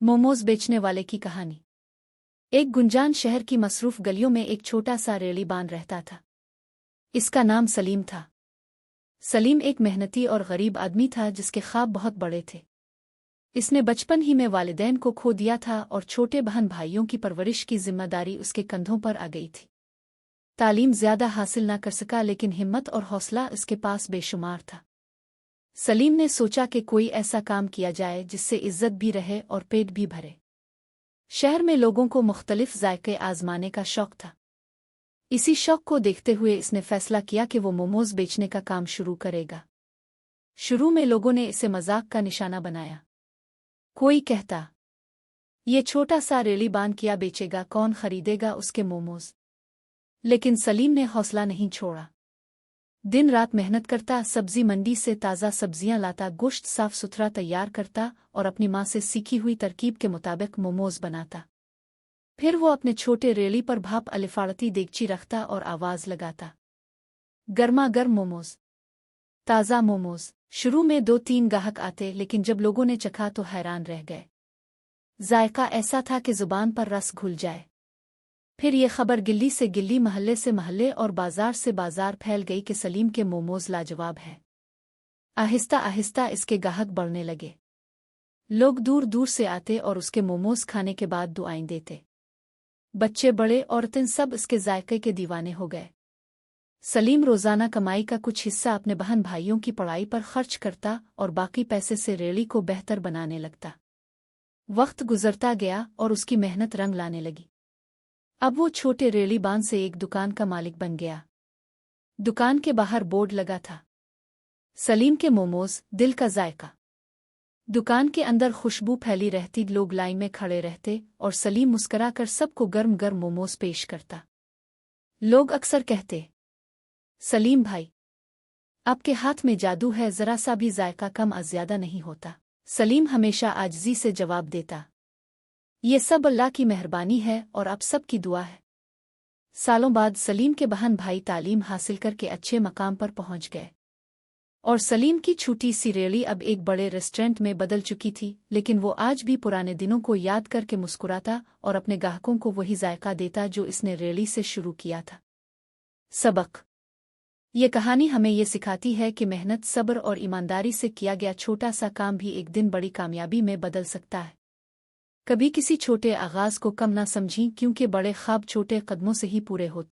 मोमोज बेचने वाले की कहानी। एक गुंजान शहर की मसरूफ गलियों में एक छोटा सा रेलीबान रहता था। इसका नाम सलीम था। सलीम एक मेहनती और गरीब आदमी था जिसके ख्वाब बहुत बड़े थे। इसने बचपन ही में वालिदैन को खो दिया था और छोटे बहन भाइयों की परवरिश की जिम्मेदारी उसके कंधों पर आ गई थी। तालीम ज्यादा हासिल न कर सका लेकिन हिम्मत और हौसला उसके पास बेशुमार था। सलीम ने सोचा कि कोई ऐसा काम किया जाए जिससे इज्जत भी रहे और पेट भी भरे। शहर में लोगों को मुख्तलिफ जायके आजमाने का शौक था। इसी शौक को देखते हुए इसने फैसला किया कि वो मोमोज बेचने का काम शुरू करेगा। शुरू में लोगों ने इसे मजाक का निशाना बनाया। कोई कहता, ये छोटा सा रेलीबान क्या बेचेगा, कौन खरीदेगा उसके मोमोज। लेकिन सलीम ने हौसला नहीं छोड़ा। दिन रात मेहनत करता, सब्जी मंडी से ताज़ा सब्जियां लाता, गोश्त साफ सुथरा तैयार करता और अपनी माँ से सीखी हुई तरकीब के मुताबिक मोमोज बनाता। फिर वो अपने छोटे रेली पर भाप अलिफाड़ती देगची रखता और आवाज़ लगाता, गर्मा गर्म मोमोज, ताज़ा मोमोज। शुरू में 2-3 गाहक आते, लेकिन जब लोगों ने चखा तो हैरान रह गए। जायका ऐसा था कि जुबान पर रस घुल जाए। फिर ये खबर गिल्ली से गिल्ली, महल्ले से महल्ले और बाजार से बाजार फैल गई कि सलीम के मोमोज लाजवाब है। आहिस्ता आहिस्ता इसके गाहक बढ़ने लगे। लोग दूर दूर से आते और उसके मोमोज खाने के बाद दुआएं देते। बच्चे बड़े औरतें सब इसके जायके के दीवाने हो गए। सलीम रोजाना कमाई का कुछ हिस्सा अपने बहन भाइयों की पढ़ाई पर खर्च करता और बाकी पैसे से रेली को बेहतर बनाने लगता। वक्त गुजरता गया और उसकी मेहनत रंग लाने लगी। अब वो छोटे रेलीबान से एक दुकान का मालिक बन गया। दुकान के बाहर बोर्ड लगा था, सलीम के मोमोज, दिल का जायका। दुकान के अंदर खुशबू फैली रहती, लोग लाइन में खड़े रहते और सलीम मुस्कराकर सबको गर्म गर्म मोमोज पेश करता। लोग अक्सर कहते, सलीम भाई, आपके हाथ में जादू है, जरा सा भी जायका कम या ज्यादा नहीं होता। सलीम हमेशा आजिज़ी से जवाब देता, ये सब अल्लाह की मेहरबानी है और आप सब की दुआ है। सालों बाद सलीम के बहन भाई तालीम हासिल करके अच्छे मकाम पर पहुंच गए और सलीम की छोटी सी रेली अब एक बड़े रेस्टोरेंट में बदल चुकी थी। लेकिन वो आज भी पुराने दिनों को याद करके मुस्कुराता और अपने ग्राहकों को वही जायका देता जो इसने रेली से शुरू किया था। सबक। ये कहानी हमें ये सिखाती है कि मेहनत, सब्र और ईमानदारी से किया गया छोटा सा काम भी एक दिन बड़ी कामयाबी में बदल सकता है। कभी किसी छोटे आगाज को कम ना समझें, क्योंकि बड़े ख्वाब छोटे कदमों से ही पूरे होते।